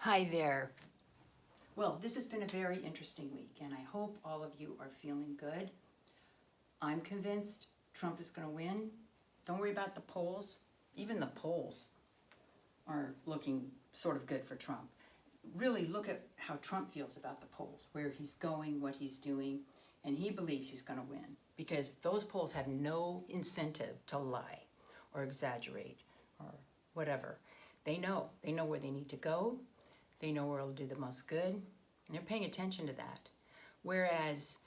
Hi there. Well, this has been a very interesting week, and I hope all of you are feeling good. I'm convinced Trump is going to win. Don't worry about the polls. Even the polls are looking sort of good for Trump. Really look at how Trump feels about the polls, where he's going, what he's doing, and he believes he's going to win because those polls have no incentive to lie or exaggerate or whatever. They know where they need to go. They know where it'll do the most good, and they're paying attention to that. Whereas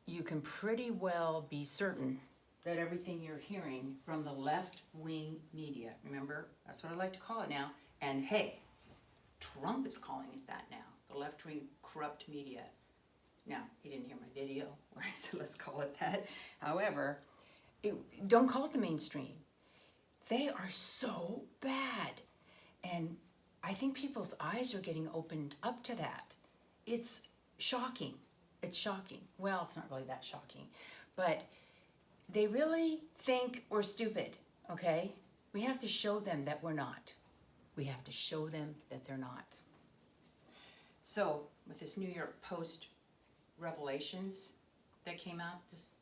you can pretty well be certain that everything you're hearing from the left-wing media, remember, that's what I like to call it now, and hey, Trump is calling it that now, the left-wing corrupt media. Now, he didn't hear my video where I said let's call it that. However, don't call it the mainstream. They are so bad. And I think people's eyes are getting opened up to that. It's shocking. It's shocking. Well, it's not really that shocking. But they really think we're stupid, okay? We have to show them that we're not. We have to show them that they're not. So, with this New York Post revelations that came out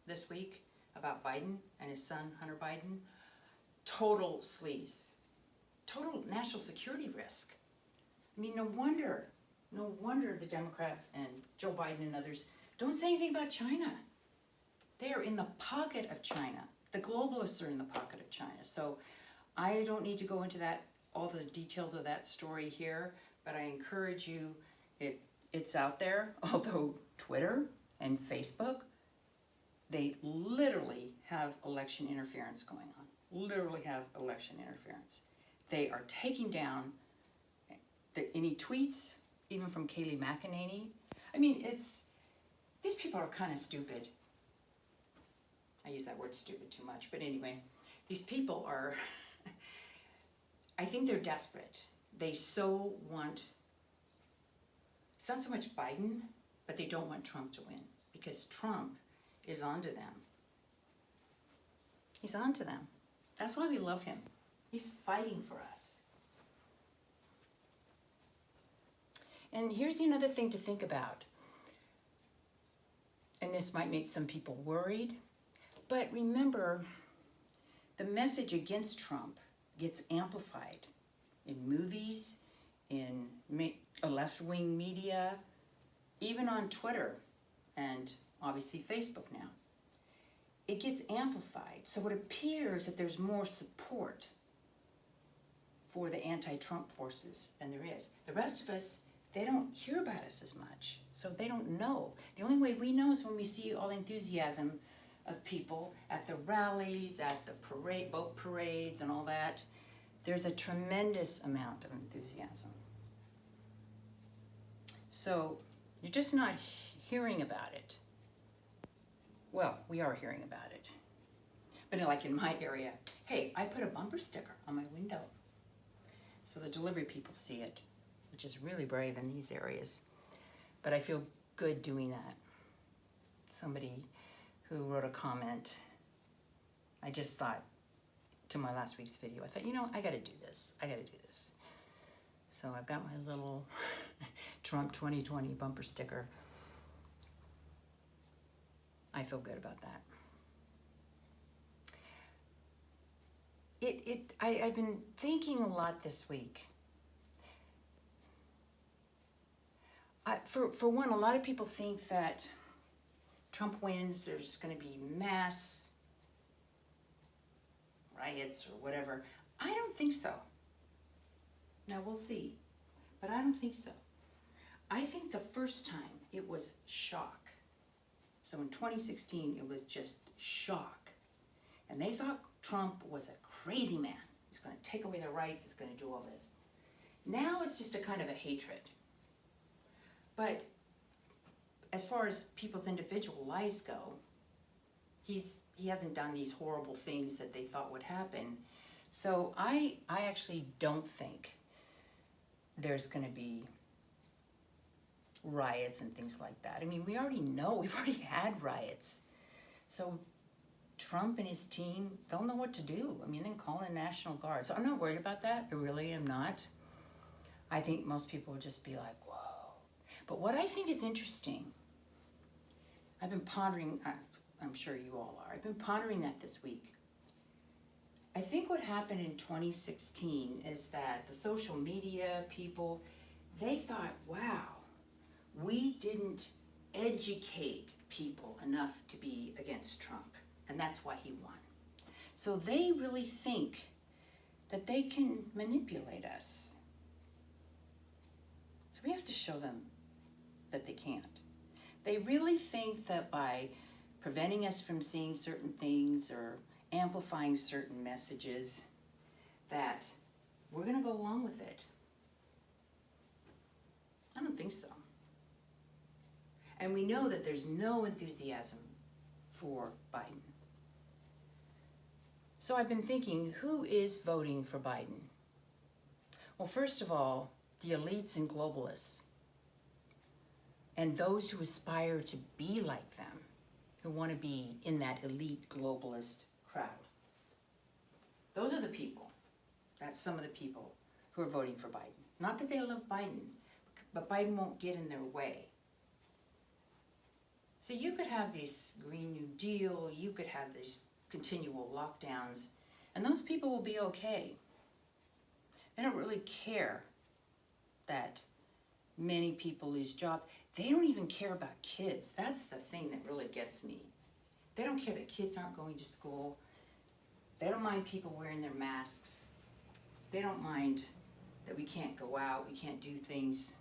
this week about Biden and his son, Hunter Biden, total sleaze. Total national security risk. I mean, no wonder the Democrats and Joe Biden and others don't say anything about China. They are in the pocket of China. The globalists are in the pocket of China. So I don't need to go into that, all the details of that story here, but I encourage you, it's out there, although Twitter and Facebook, they literally have election interference going on. Literally have election interference. They are taking down any tweets, even from Kayleigh McEnany. I mean, these people are kind of stupid. I use that word stupid too much, but anyway, these people are, I think they're desperate. They so want, it's not so much Biden, but they don't want Trump to win because Trump is onto them. He's onto them. That's why we love him. He's fighting for us. And here's another thing to think about. And this might make some people worried, but remember, the message against Trump gets amplified in movies, in left-wing media, even on Twitter, and obviously Facebook now. It gets amplified, so it appears that there's more support for the anti-Trump forces than there is. The rest of us, they don't hear about us as much, so they don't know. The only way we know is when we see all the enthusiasm of people at the rallies, at the boat parades and all that. There's a tremendous amount of enthusiasm. So you're just not hearing about it. Well, we are hearing about it. But like in my area, hey, I put a bumper sticker on my window so the delivery people see it, which is really brave in these areas. But I feel good doing that. Somebody who wrote a comment, I just thought, to my last week's video, I thought, you know, I gotta do this. I gotta do this. So I've got my little Trump 2020 bumper sticker. I feel good about that. I've been thinking a lot this week. For one, a lot of people think that Trump wins, there's going to be mass riots or whatever. I don't think so. Now we'll see, but I don't think so. I think the first time it was shock. So in 2016, it was just shock. And they thought Trump was a crazy man. He's going to take away their rights. He's going to do all this. Now it's just a kind of a hatred. But as far as people's individual lives go, he hasn't done these horrible things that they thought would happen. So I actually don't think there's going to be riots and things like that. I mean, we already know, we've already had riots. So Trump and his team, they'll know what to do. I mean, they can call in National Guard. So I'm not worried about that. I really am not. I think most people would just be like, whoa. But what I think is interesting, I've been pondering, I'm sure you all are, I've been pondering that this week. I think what happened in 2016 is that the social media people, they thought, wow, we didn't educate people enough to be against Trump, and that's why he won. So they really think that they can manipulate us. So we have to show them that they can't. They really think that by preventing us from seeing certain things or amplifying certain messages, that we're going to go along with it. I don't think so. And we know that there's no enthusiasm for Biden. So I've been thinking, who is voting for Biden? Well, first of all, the elites and globalists, and those who aspire to be like them, who want to be in that elite globalist crowd. Those are the people. That's some of the people who are voting for Biden. Not that they love Biden, but Biden won't get in their way. So you could have this Green New Deal, you could have these continual lockdowns, and those people will be okay. They don't really care that many people lose jobs. They don't even care about kids. That's the thing that really gets me. They don't care that kids aren't going to school. They don't mind people wearing their masks. They don't mind that we can't go out, we can't do things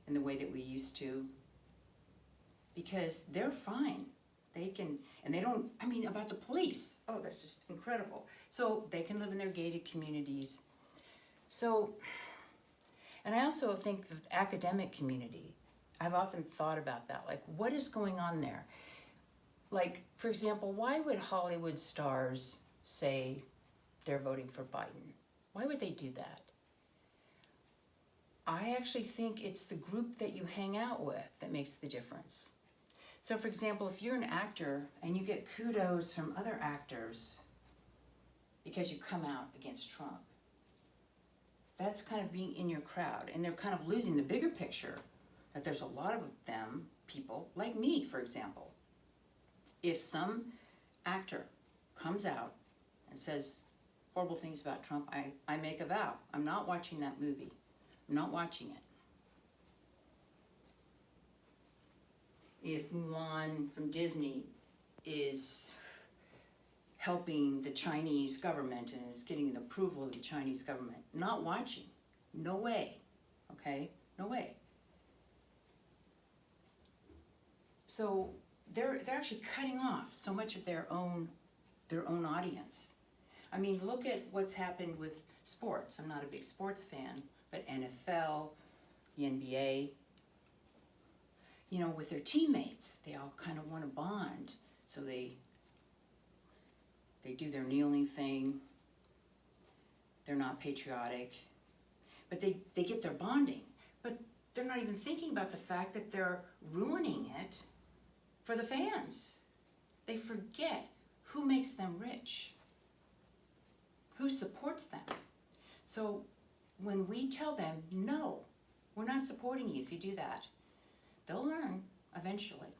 in the way that we used to. Because they're fine. They can, and they don't, I mean, about the police. Oh, that's just incredible. So they can live in their gated communities. So, and I also think the academic community, I've often thought about that. Like, what is going on there? Like, for example, why would Hollywood stars say they're voting for Biden? Why would they do that? I actually think it's the group that you hang out with that makes the difference. So for example, if you're an actor and you get kudos from other actors because you come out against Trump, that's kind of being in your crowd, and they're kind of losing the bigger picture that there's a lot of them, people like me, for example. If some actor comes out and says horrible things about Trump, I make a vow. I'm not watching that movie. I'm not watching it. If Mulan from Disney is helping the Chinese government and is getting the approval of the Chinese government, not watching. No way. Okay? No way. So they're actually cutting off so much of their own audience. I mean, look at what's happened with sports. I'm not a big sports fan, but NFL, the NBA, you know, with their teammates, they all kind of want to bond. So they do their kneeling thing. They're not patriotic, but they get their bonding. But they're not even thinking about the fact that they're ruining it for the fans. They forget who makes them rich, who supports them. So when we tell them, no, we're not supporting you if you do that, they'll learn eventually.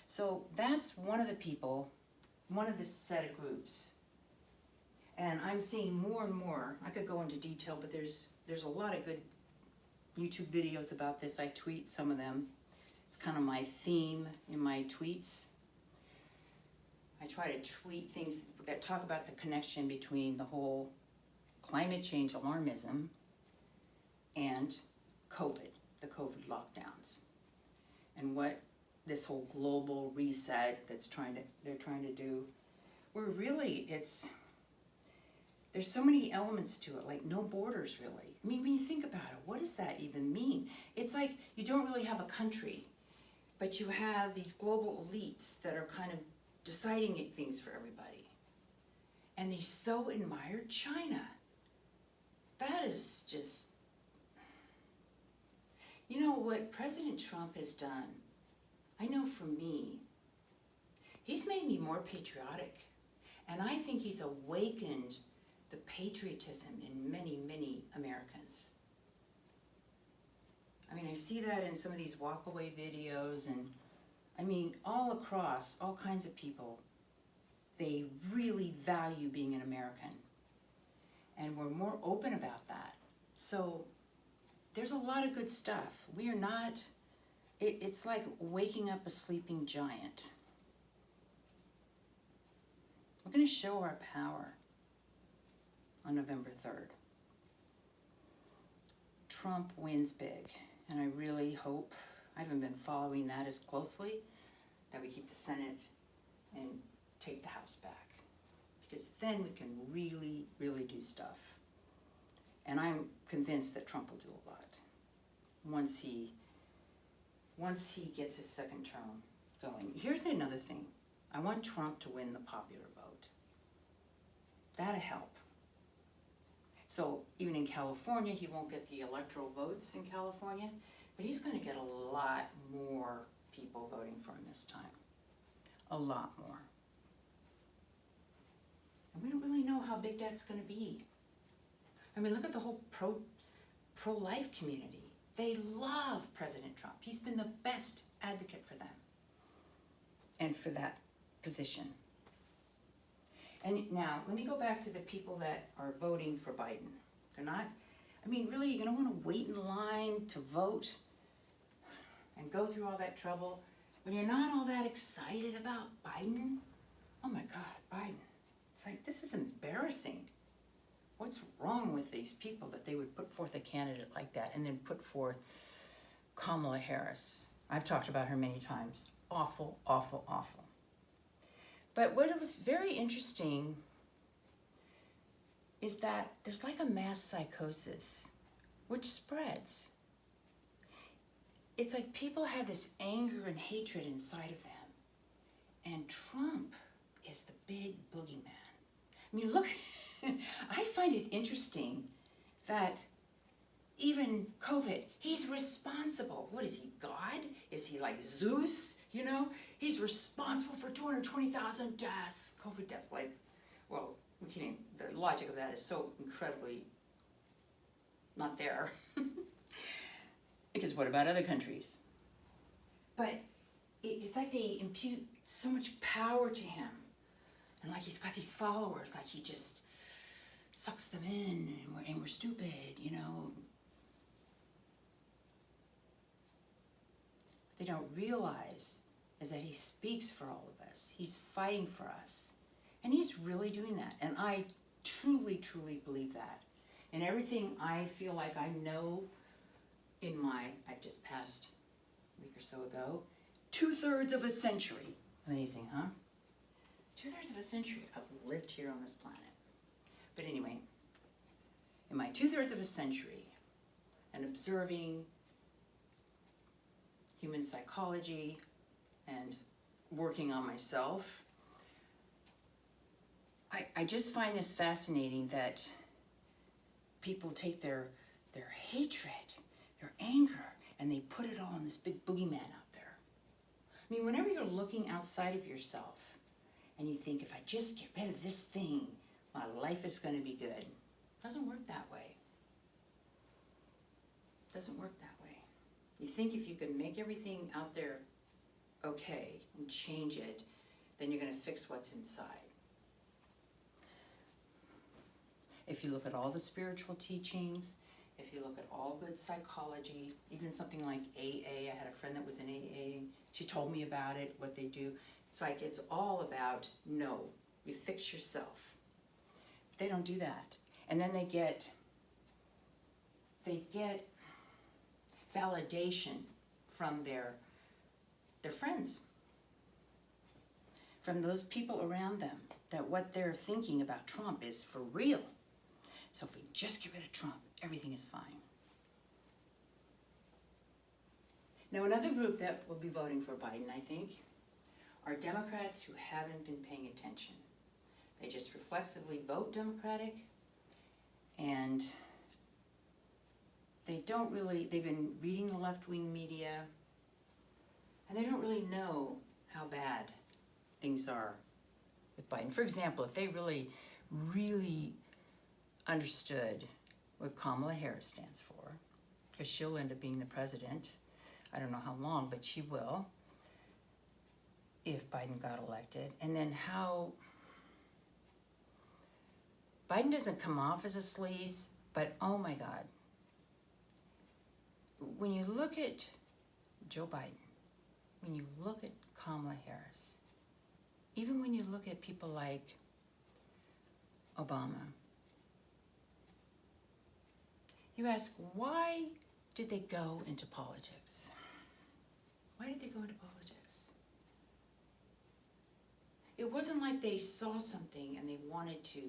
So that's one of the people, one of this set of groups. And I'm seeing more and more. I could go into detail, but there's a lot of good YouTube videos about this. I tweet some of them. It's kind of my theme in my tweets. I try to tweet things that talk about the connection between the whole climate change alarmism and COVID, the COVID lockdowns, and what this whole global reset they're trying to do. Where really there's so many elements to it, like no borders really. I mean, when you think about it, what does that even mean? It's like you don't really have a country, but you have these global elites that are kind of deciding things for everybody. And they so admire China. That is just, you know what President Trump has done, I know for me, he's made me more patriotic. And I think he's awakened the patriotism in many, many Americans. see that in some of these walkaway videos, and I mean, all across, all kinds of people, they really value being an American. And we're more open about that. So there's a lot of good stuff. We are not, it's like waking up a sleeping giant. We're going to show our power on November 3rd. Trump wins big, and I really hope, I haven't been following that as closely, that we keep the Senate and take the House back. Because then we can really, really do stuff. And I'm convinced that Trump will do a lot once he gets his second term going. Here's another thing. I want Trump to win the popular vote. That'll help. So even in California, he won't get the electoral votes in California, but he's going to get a lot more people voting for him this time. A lot more. And we don't really know how big that's going to be. I mean, look at the whole pro-life community. They love President Trump. He's been the best advocate for them and for that position. And now, let me go back to the people that are voting for Biden. They're not, I mean, really, you're going to want to wait in line to vote and go through all that trouble when you're not all that excited about Biden? Oh my God, Biden. It's like, this is embarrassing. What's wrong with these people that they would put forth a candidate like that and then put forth Kamala Harris? I've talked about her many times. Awful, awful, awful. But what was very interesting is that there's like a mass psychosis, which spreads. It's like people have this anger and hatred inside of them. And Trump is the big boogeyman. I mean, look, I find it interesting that even COVID, he's responsible. What is he, God? Is he like Zeus? You know, he's responsible for 220,000 deaths, COVID deaths. Like, well, we can't, the logic of that is so incredibly not there. Because what about other countries? But it's like they impute so much power to him. And like he's got these followers, like he just sucks them in, and we're stupid, you know. What they don't realize is that he speaks for all of us. He's fighting for us. And he's really doing that. And I truly, truly believe that. And everything I feel like I know in my, I've just passed a week or so ago, 2/3 of a century. Amazing, huh? 2/3 of a century I've lived here on this planet. But anyway, in my 2/3 of a century and observing human psychology and working on myself, I just find this fascinating that people take their hatred, their anger, and they put it all on this big boogeyman out there. I mean, whenever you're looking outside of yourself and you think, if I just get rid of this thing, my life is going to be good. It doesn't work that way. It doesn't work that way. You think if you can make everything out there okay and change it, then you're going to fix what's inside. If you look at all the spiritual teachings, if you look at all good psychology, even something like AA, I had a friend that was in AA, she told me about it, what they do. It's like, it's all about, no, you fix yourself. They don't do that. And then they get validation from their friends, from those people around them, that what they're thinking about Trump is for real. So if we just get rid of Trump, everything is fine. Now, another group that will be voting for Biden, I think, are Democrats who haven't been paying attention. They just reflexively vote Democratic, and they've been reading the left-wing media, and they don't really know how bad things are with Biden. For example, if they really, really understood what Kamala Harris stands for, because she'll end up being the president. I don't know how long, but she will, if Biden got elected. And then how Biden doesn't come off as a sleaze, but oh my God. When you look at Joe Biden, when you look at Kamala Harris, even when you look at people like Obama, you ask, why did they go into politics? Why did they go into politics? It wasn't like they saw something and they wanted to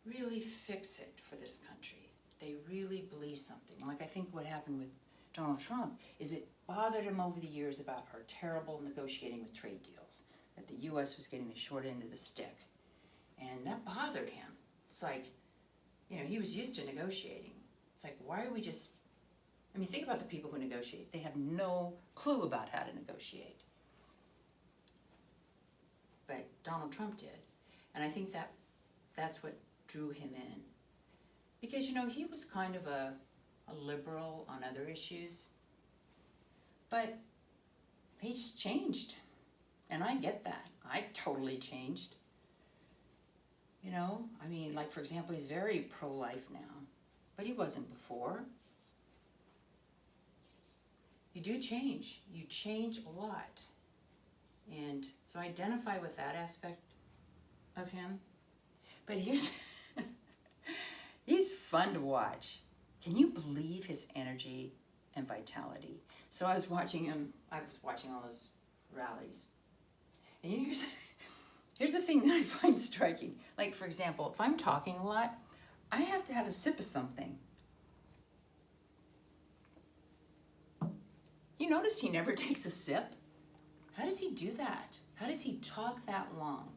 really fix it for this country. They really believed something. Like I think what happened with Donald Trump is it bothered him over the years about our terrible negotiating with trade deals, that the U.S. was getting the short end of the stick. And that bothered him. It's like, you know, he was used to negotiating. It's like, why are we just, I mean, think about the people who negotiate. They have no clue about how to negotiate. But Donald Trump did. And I think that's what drew him in. Because, you know, he was kind of a liberal on other issues. But he's changed. And I get that. I totally changed. You know, I mean, like, for example, he's very pro-life now. But he wasn't before. You do change. You change a lot. And so I identify with that aspect of him. But he's fun to watch. Can you believe his energy and vitality? So I was watching all those rallies. And here's the thing that I find striking. Like, for example, if I'm talking a lot, I have to have a sip of something. You notice he never takes a sip? How does he do that? How does he talk that long?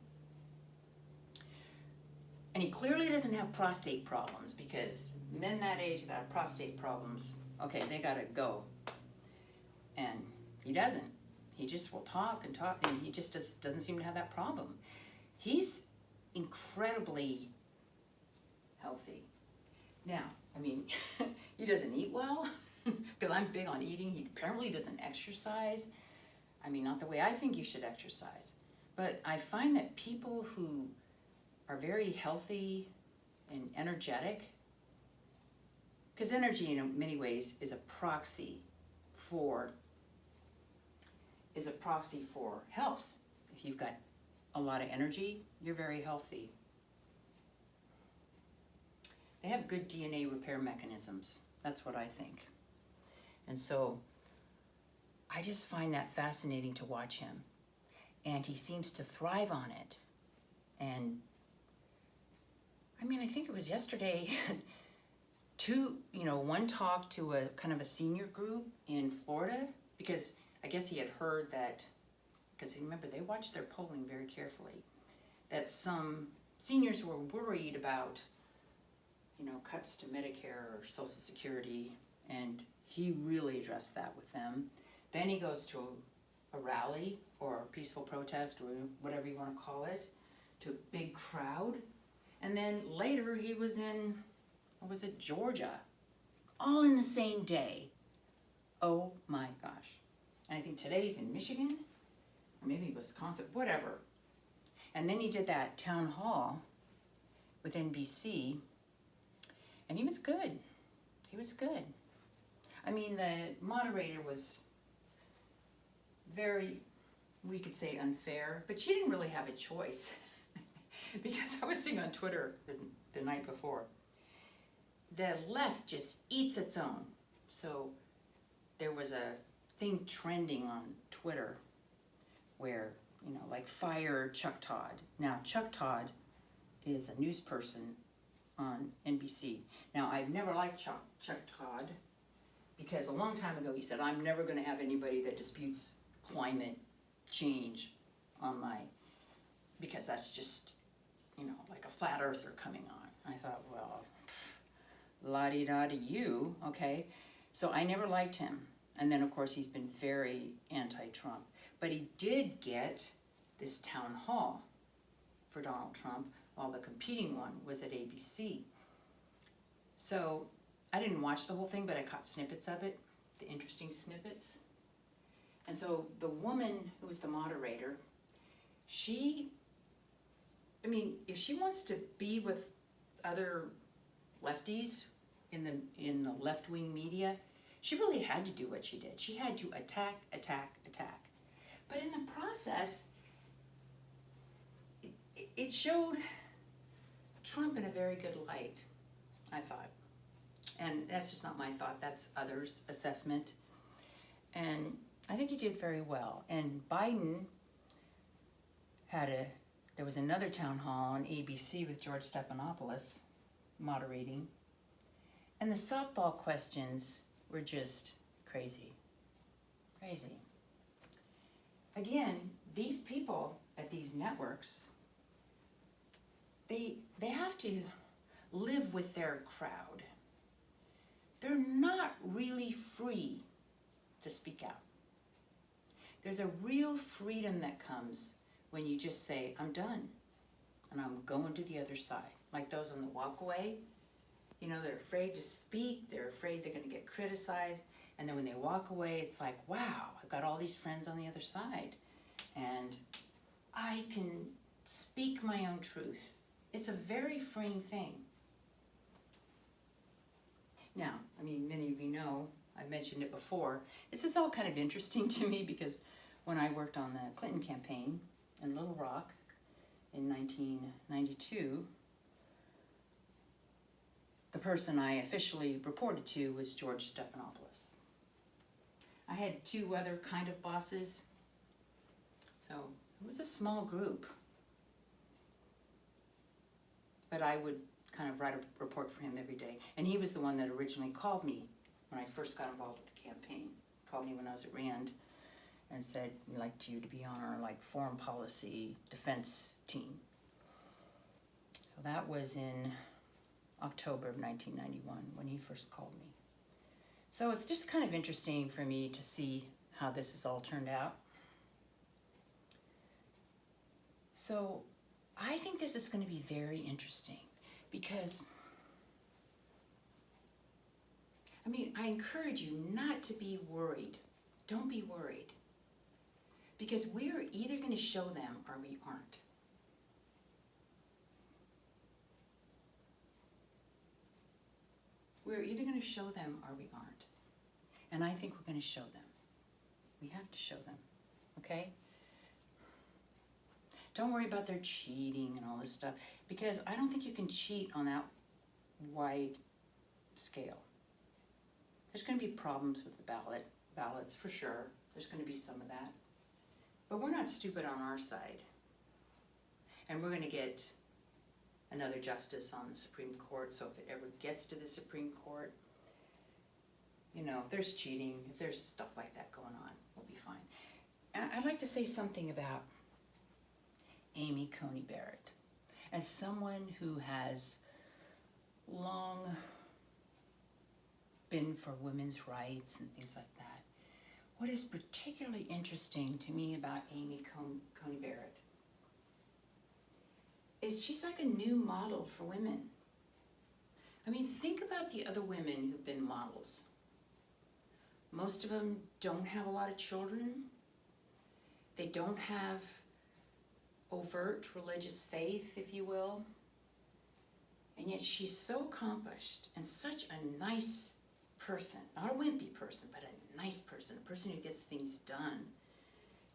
And he clearly doesn't have prostate problems, because men that age that have prostate problems, okay, they gotta go. And he doesn't. He just will talk, and he just doesn't seem to have that problem. He's incredibly healthy. Now, I mean, he doesn't eat well, because I'm big on eating. He apparently doesn't exercise. I mean, not the way I think you should exercise. But I find that people who are very healthy and energetic, because energy in many ways is a proxy for health. If you've got a lot of energy, you're very healthy. They have good DNA repair mechanisms. That's what I think. And so I just find that fascinating to watch him. And he seems to thrive on it. And I mean, I think it was yesterday, one talk to a kind of a senior group in Florida, because I guess he had heard that, because remember, they watch their polling very carefully, that some seniors were worried about, cuts to Medicare or Social Security, and he really addressed that with them. Then he goes to a rally or a peaceful protest or whatever you want to call it, to a big crowd. And then later he was in, Georgia, all in the same day. Oh my gosh. And I think today's in Michigan, or maybe Wisconsin, whatever. And then he did that town hall with NBC, and he was good. He was good. I mean, the moderator was very, we could say, unfair, but she didn't really have a choice. Because I was seeing on Twitter the night before, the left just eats its own. So there was a thing trending on Twitter where, like, fire Chuck Todd. Now, Chuck Todd is a news person on NBC. Now, I've never liked Chuck Todd, because a long time ago he said, I'm never going to have anybody that disputes climate change on because that's just, like a flat earther coming on. I thought, well, la-di-da to you, okay? So I never liked him. And then, of course, he's been very anti-Trump. But he did get this town hall for Donald Trump, while the competing one was at ABC. So I didn't watch the whole thing, but I caught snippets of it, the interesting snippets. And so the woman who was the moderator, if she wants to be with other lefties in the left-wing media, she really had to do what she did. She had to attack. But in the process, it showed Trump in a very good light, I thought. And that's just not my thought, that's others' assessment. And I think he did very well. And Biden there was another town hall on ABC with George Stephanopoulos moderating. And the softball questions were just crazy. Crazy. Again, these people at these networks, they have to live with their crowd. They're not really free to speak out. There's a real freedom that comes when you just say, I'm done, and I'm going to the other side. Like those on the walkway, they're afraid to speak, they're afraid they're gonna get criticized, and then when they walk away, it's like, wow, I've got all these friends on the other side, and I can speak my own truth. It's a very freeing thing. Now, many of you know, I mentioned it before, this is all kind of interesting to me because when I worked on the Clinton campaign in Little Rock in 1992, the person I officially reported to was George Stephanopoulos. I had two other kind of bosses, so it was a small group. But I would kind of write a report for him every day. And he was the one that originally called me when I first got involved with the campaign. Called me when I was at RAND and said, we'd like you to be on our foreign policy defense team. So that was in October of 1991 when he first called me. So it's just kind of interesting for me to see how this has all turned out. So I think this is going to be very interesting because, I encourage you not to be worried. Don't be worried. Because we are either going to show them or we aren't. We're either going to show them or we aren't. And I think we're going to show them. We have to show them. Okay? Don't worry about their cheating and all this stuff, because I don't think you can cheat on that wide scale. There's going to be problems with the ballots for sure. There's going to be some of that. But we're not stupid on our side. And we're going to get another justice on the Supreme Court, so if it ever gets to the Supreme Court, if there's cheating, if there's stuff like that going on, we'll be fine. And I'd like to say something about Amy Coney Barrett. As someone who has long been for women's rights and things like that, what is particularly interesting to me about Amy Coney Barrett is she's like a new model for women. Think about the other women who've been models. Most of them don't have a lot of children. They don't have overt religious faith, if you will. And yet she's so accomplished and such a nice person. Not a wimpy person, but a nice person. A person who gets things done.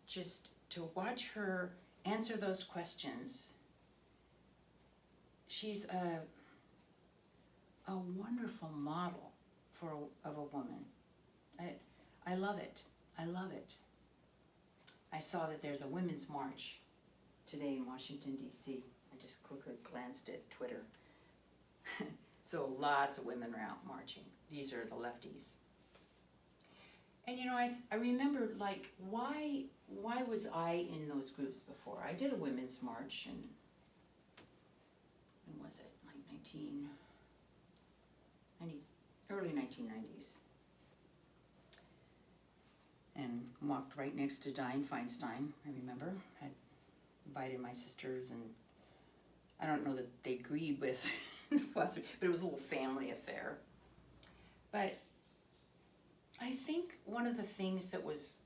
Just to watch her answer those questions, she's a wonderful model of a woman. I love it. I love it. I saw that there's a women's march today in Washington, D.C. I just quickly glanced at Twitter. So lots of women are out marching. These are the lefties. And I remember, why was I in those groups before? I did a women's march in, when was it? Early 1990s. And walked right next to Dianne Feinstein, I remember. Had invited my sisters, and I don't know that they agreed with the philosophy, but it was a little family affair. But I think one of the things that was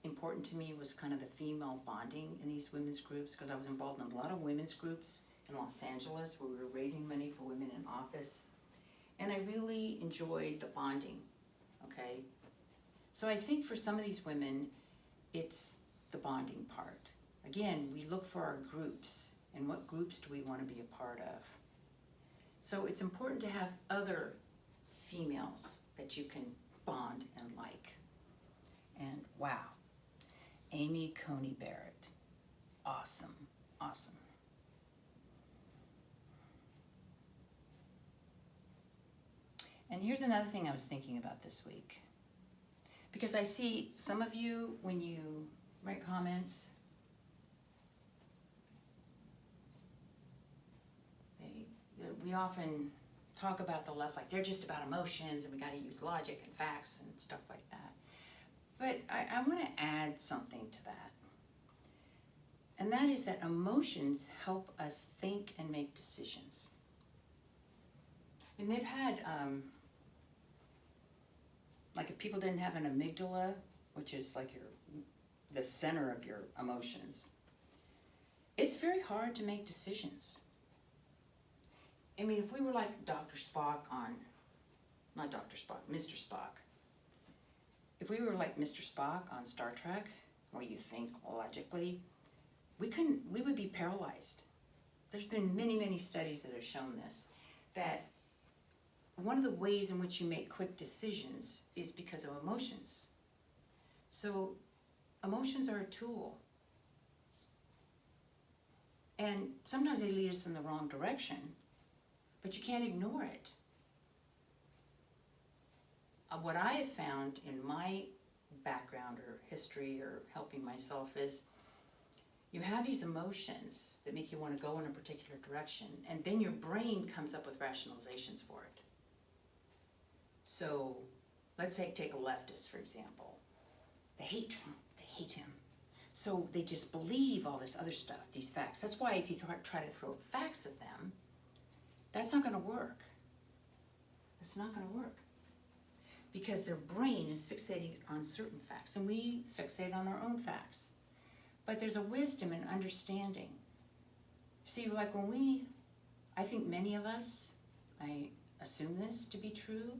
important to me was kind of the female bonding in these women's groups, because I was involved in a lot of women's groups in Los Angeles where we were raising money for women in office. And I really enjoyed the bonding, okay? So I think for some of these women, it's the bonding part. Again, we look for our groups, and what groups do we want to be a part of? So it's important to have other females that you can bond and like. And wow, Amy Coney Barrett, awesome, awesome. And here's another thing I was thinking about this week. Because I see some of you, when you write comments, we often talk about the left like they're just about emotions and we got to use logic and facts and stuff like that. But I want to add something to that. And that is that emotions help us think and make decisions. And they've had, like if people didn't have an amygdala, which is like the center of your emotions, it's very hard to make decisions. I mean, if we were like Dr. Spock on, not Dr. Spock, Mr. Spock. If we were like Mr. Spock on Star Trek, where you think logically, we would be paralyzed. There's been many, many studies that have shown this, that one of the ways in which you make quick decisions is because of emotions. So emotions are a tool. And sometimes they lead us in the wrong direction, but you can't ignore it. What I have found in my background or history or helping myself is you have these emotions that make you want to go in a particular direction, and then your brain comes up with rationalizations for it. So let's say take a leftist, for example. They hate Trump. They hate him. So they just believe all this other stuff, these facts. That's why if you try to throw facts at them, that's not going to work. It's not going to work. Because their brain is fixating on certain facts, and we fixate on our own facts. But there's a wisdom in understanding. See, like when I think many of us, I assume this to be true,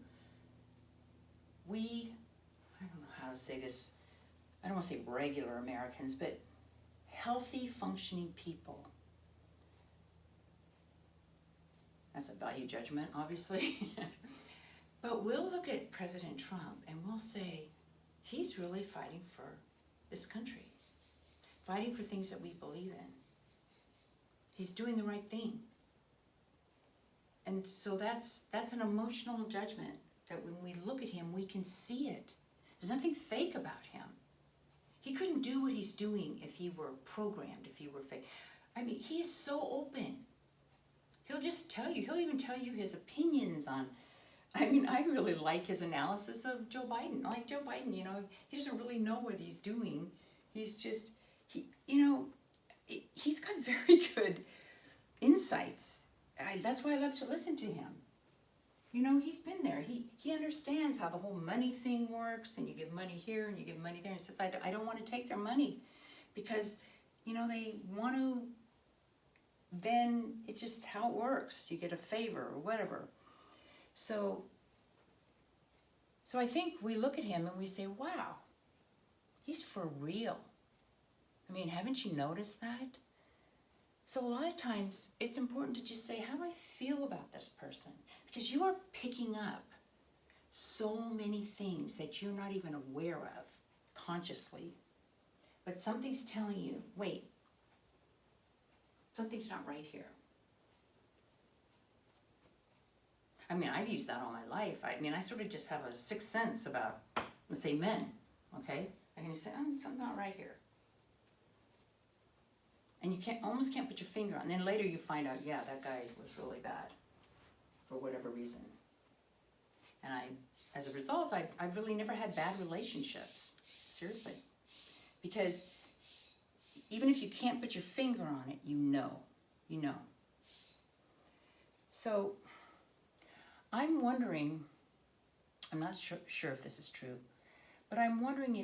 I don't know how to say this, I don't want to say regular Americans, but healthy, functioning people. That's a value judgment, obviously. But we'll look at President Trump and we'll say, he's really fighting for this country, fighting for things that we believe in. He's doing the right thing. And so that's an emotional judgment that when we look at him, we can see it. There's nothing fake about him. He couldn't do what he's doing if he were programmed, if he were fake. I mean, he is so open. He'll just tell you. He'll even tell you his opinions on, I mean, I really like his analysis of Joe Biden. I like Joe Biden, you know, he doesn't really know what he's doing. He's just, he's got very good insights. That's why I love to listen to him. You know, he's been there. He understands how the whole money thing works, and you give money here and you give money there. And he says, I don't want to take their money because, you know, they want to, then it's just how it works. You get a favor or whatever. So I think we look at him and we say, wow, he's for real. I mean, haven't you noticed that? So a lot of times it's important to just say, how do I feel about this person? Because you are picking up so many things that you're not even aware of consciously. But something's telling you, wait, something's not right here. I mean, I've used that all my life. I mean, I sort of just have a sixth sense about, let's say, men, okay? I can just say, something's not right here. And you almost can't put your finger on it. And then later you find out, yeah, that guy was really bad for whatever reason. And as a result, I've really never had bad relationships, seriously. Because even if you can't put your finger on it, you know. So I'm wondering I'm not sure if this is true, but I'm wondering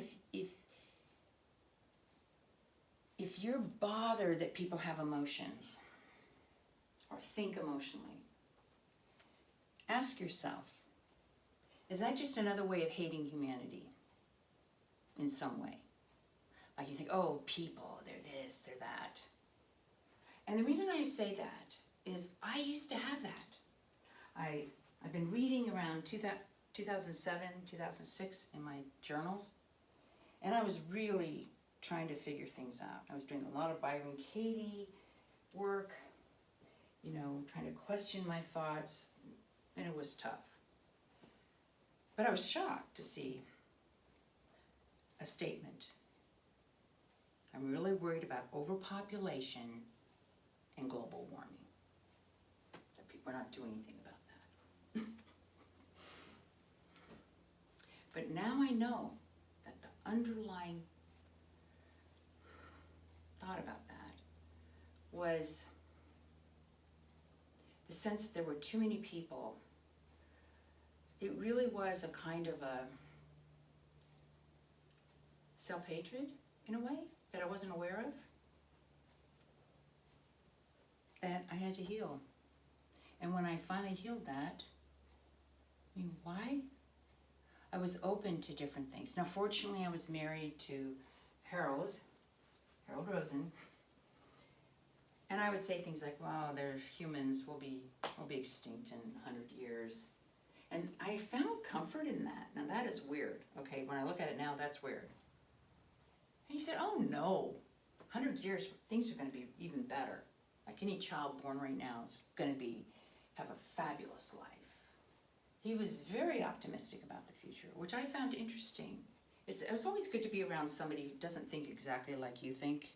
if you're bothered that people have emotions or think emotionally, ask yourself, is that just another way of hating humanity in some way? Like you think, oh, people, they're this, they're that. And the reason I say that is I used to have that. I've been reading around 2007, 2006 in my journals, and I was really trying to figure things out. I was doing a lot of Byron Katie work, you know, trying to question my thoughts, and it was tough. But I was shocked to see a statement. I'm really worried about overpopulation and global warming. That people are not doing anything about that. But now I know that the underlying thought about that was the sense that there were too many people. It really was a kind of a self-hatred in a way that I wasn't aware of, that I had to heal. And when I finally healed that, I mean, why? I was open to different things. Now, fortunately, I was married to Harold Rosen, and I would say things like, "Well, they're humans. We'll be extinct in 100 years," and I found comfort in that. Now, that is weird. Okay, when I look at it now, that's weird. And he said, "Oh no, 100 years, things are going to be even better. Like any child born right now is going to have a fabulous life." He was very optimistic about the future, which I found interesting. It's always good to be around somebody who doesn't think exactly like you think,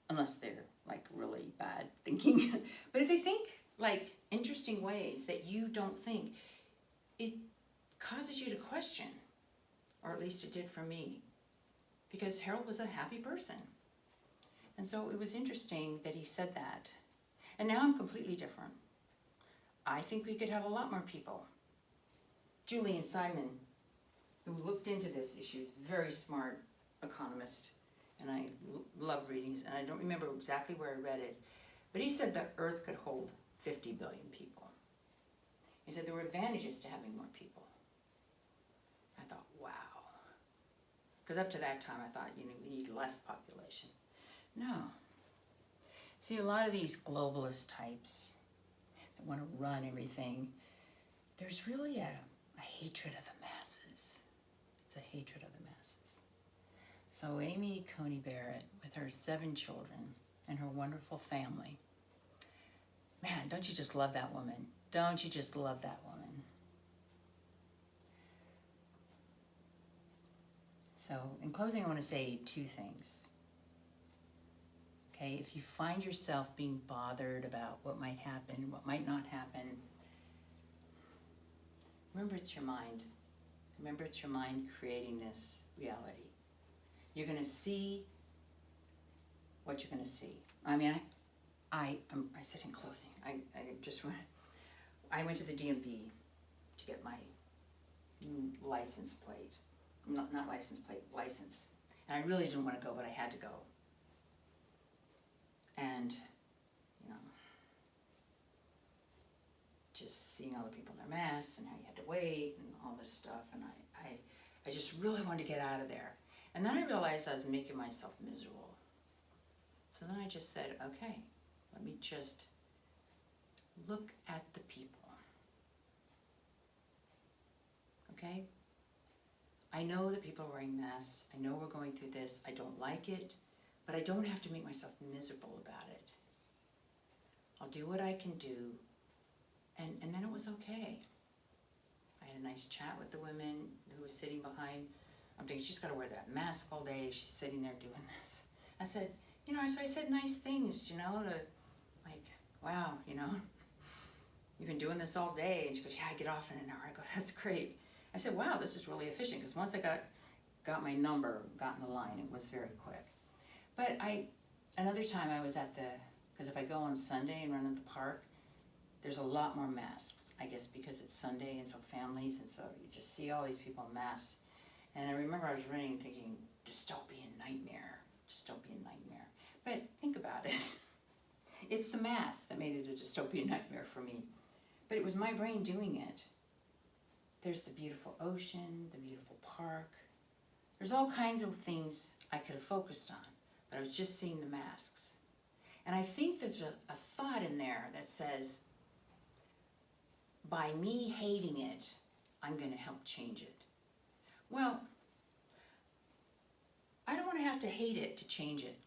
unless they're like really bad thinking. But if they think like interesting ways that you don't think, it causes you to question, or at least it did for me, because Harold was a happy person. And so it was interesting that he said that. And now I'm completely different. I think we could have a lot more people. Julian Simon, who looked into this issue, is a very smart economist, and I love reading his, and I don't remember exactly where I read it, but he said the Earth could hold 50 billion people. He said there were advantages to having more people. I thought, wow. Because up to that time, I thought, you know, we need less population. No. See, a lot of these globalist types that want to run everything, there's really a hatred of the masses. It's a hatred of the masses. So Amy Coney Barrett, with her 7 children and her wonderful family, man, don't you just love that woman? Don't you just love that woman? So in closing, I want to say 2 things. Okay, if you find yourself being bothered about what might happen, what might not happen, remember it's your mind. Remember it's your mind creating this reality. You're going to see what you're going to see. I mean, I said in closing, I went to the DMV to get my license plate. Not license plate, license. And I really didn't want to go, but I had to go. And, you know, just seeing all the people in their masks and how you had to wait and all this stuff, and I just really wanted to get out of there. And then I realized I was making myself miserable. So then I just said, okay, let me just look at the people. Okay? I know that people are wearing masks. I know we're going through this. I don't like it, but I don't have to make myself miserable about it. I'll do what I can do, and then it was okay. I had a nice chat with the women who was sitting behind. I'm thinking, she's got to wear that mask all day. She's sitting there doing this. I said, you know, so I said nice things, you know, to like, wow, you know, you've been doing this all day. And she goes, yeah, I get off in an hour. I go, that's great. I said, wow, this is really efficient, because once I got my number, got in the line, it was very quick. But another time I was at because if I go on Sunday and run at the park, there's a lot more masks, I guess because it's Sunday and so families, and so you just see all these people in masks. And I remember I was reading thinking, dystopian nightmare. But think about it. It's the mask that made it a dystopian nightmare for me. But it was my brain doing it. There's the beautiful ocean, the beautiful park. There's all kinds of things I could have focused on, but I was just seeing the masks. And I think there's a thought in there that says, by me hating it, I'm going to help change it. Well, I don't want to have to hate it to change it.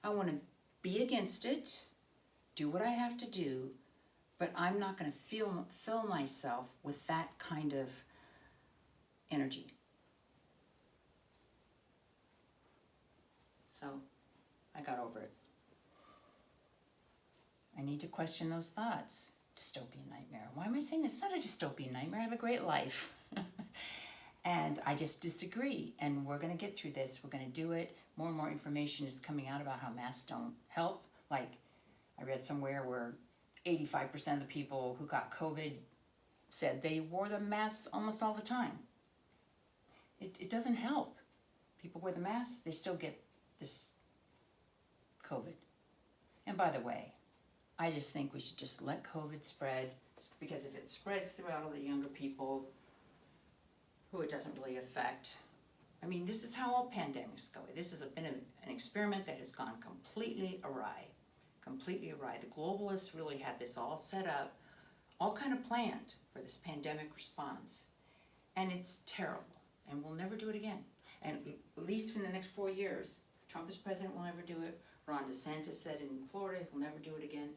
I want to be against it, do what I have to do, but I'm not going to fill myself with that kind of energy. So I got over it. I need to question those thoughts. Dystopian nightmare. Why am I saying this? It's not a dystopian nightmare. I have a great life. And I just disagree. And we're going to get through this. We're going to do it. More and more information is coming out about how masks don't help. Like I read somewhere where 85% of the people who got COVID said they wore the masks almost all the time. It doesn't help. People wear the masks, they still get this COVID. And by the way, I just think we should just let COVID spread, because if it spreads throughout all the younger people who it doesn't really affect, I mean, this is how all pandemics go. This has been an experiment that has gone completely awry. Completely awry. The globalists really had this all set up, all kind of planned for this pandemic response. And it's terrible, and we'll never do it again. And at least in the next 4 years, Trump is president, we'll never do it. Ron DeSantis said in Florida, he'll never do it again.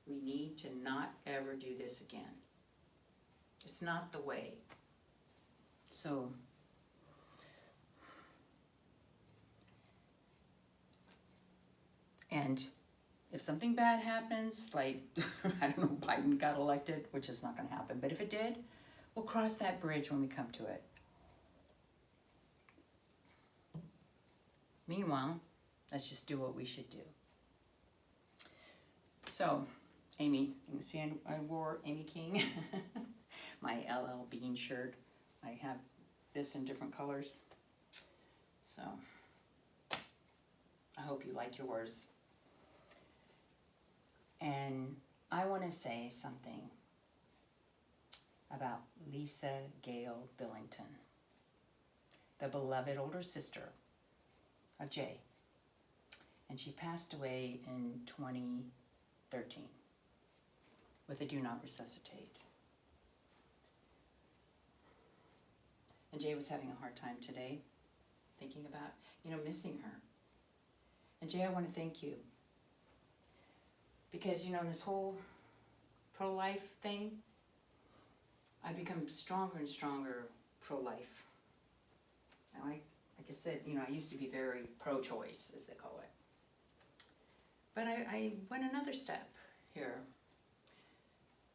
We need to not ever do this again. It's not the way. So, and if something bad happens, like, I don't know, Biden got elected, which is not going to happen, but if it did, we'll cross that bridge when we come to it. Meanwhile, let's just do what we should do. So, Amy, you can see I wore Amy King, my LL Bean shirt. I have this in different colors. So, I hope you like yours. And I want to say something about Lisa Gale Billington, the beloved older sister of Jay. And she passed away in 2013 with a do not resuscitate. And Jay was having a hard time today, thinking about, missing her. And Jay, I want to thank you. Because, this whole pro-life thing, I've become stronger and stronger pro-life. Now, like I said, I used to be very pro-choice, as they call it. But I went another step here.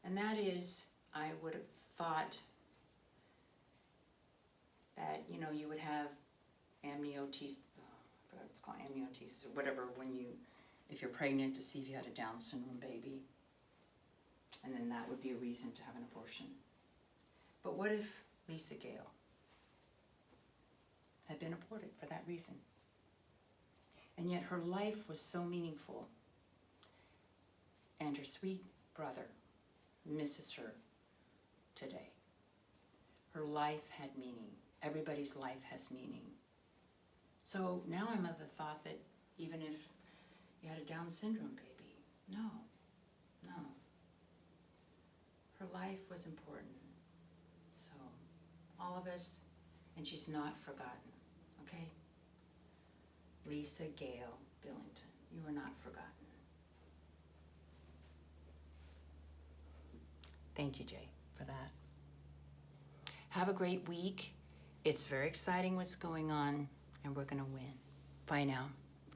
And that is, I would have thought that, you would have amniotesis, I forgot what it's called, amniotesis, or whatever, if you're pregnant, to see if you had a Down syndrome baby. And then that would be a reason to have an abortion. But what if Lisa Gale had been aborted for that reason? And yet her life was so meaningful. And her sweet brother misses her today. Her life had meaning. Everybody's life has meaning. So now I'm of the thought that even if you had a Down syndrome baby, no. Her life was important. So all of us, and she's not forgotten, okay? Lisa Gale Billington, you are not forgotten. Thank you, Jay, for that. Have a great week. It's very exciting what's going on, and we're going to win. Bye now.